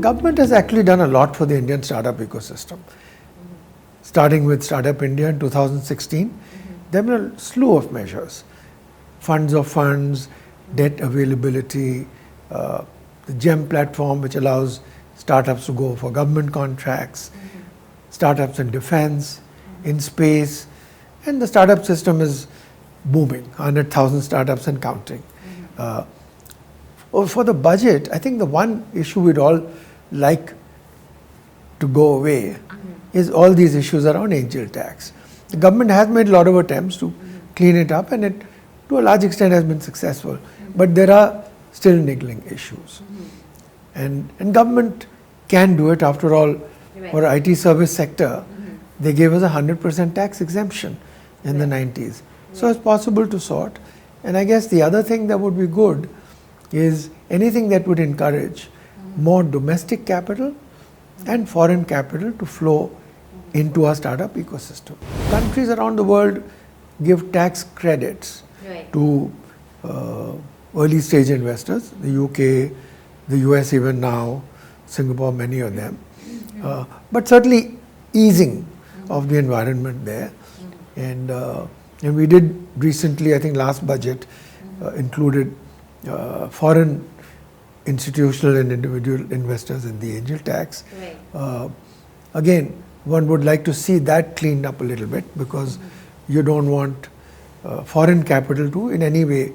government has actually done a lot for the Indian startup ecosystem. Starting with Startup India in 2016, there have been a slew of measures. Funds of funds, debt availability, the GEM platform which allows startups to go for government contracts, startups in defense, in space, and the startup system is booming, 100,000 startups and counting. For the budget, I think the one issue we'd all like to go away is all these issues around angel tax. The government has made a lot of attempts to clean it up, and it to a large extent has been successful. But there are still niggling issues. And government can do it. After all, for IT service sector, they gave us 100% tax exemption in the 90s. So it's possible to sort. And I guess the other thing that would be good is anything that would encourage more domestic capital and foreign capital to flow into our startup ecosystem. Countries around the world give tax credits to early stage investors, the UK, the US even now, Singapore, many of them. But certainly easing of the environment there. And we did recently, I think last budget, included foreign institutional and individual investors in the angel tax. Again, one would like to see that cleaned up a little bit, because you don't want foreign capital to in any way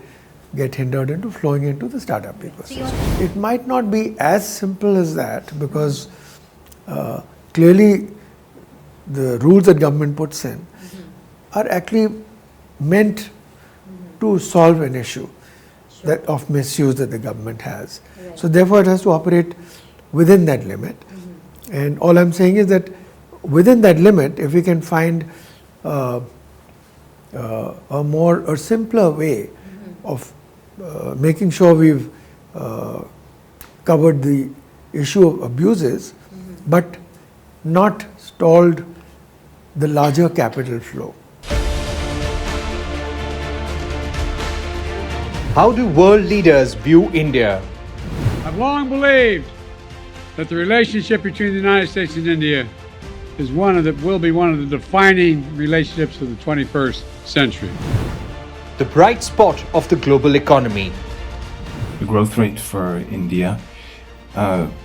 get hindered into flowing into the startup ecosystem. It might not be as simple as that, because clearly the rules that government puts in are actually meant to solve an issue that of misuse that the government has. So therefore it has to operate within that limit. And all I'm saying is that within that limit, if we can find a simpler way of making sure we've covered the issue of abuses, but not stalled the larger capital flow. How do world leaders view India? I've long believed that the relationship between the United States and India is will be one of the defining relationships of the 21st century. The bright spot of the global economy. The growth rate for India,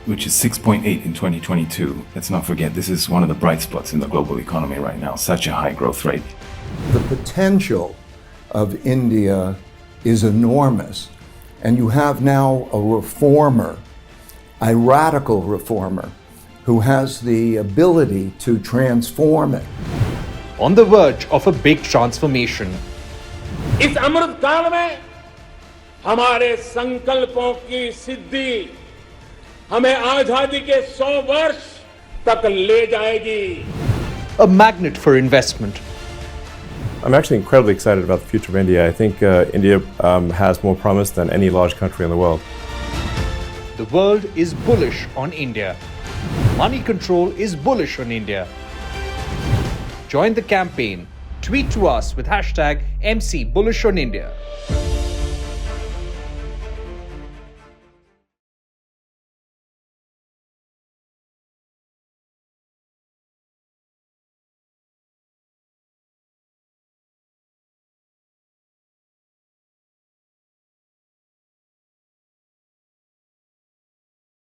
which is 6.8 in 2022. Let's not forget, this is one of the bright spots in the global economy right now, such a high growth rate. The potential of India is enormous, and you have now a reformer, a radical reformer, who has the ability to transform it. On the verge of a big transformation. इस अमृत काल में हमारे संकल्पों की सिद्धि हमें आजादी के 100 वर्ष तक ले जाएगी. A magnet for investment. I'm actually incredibly excited about the future of India. I think India has more promise than any large country in the world. The world is bullish on India. Money Control is bullish on India. Join the campaign. Tweet to us with #MC Bullish on India.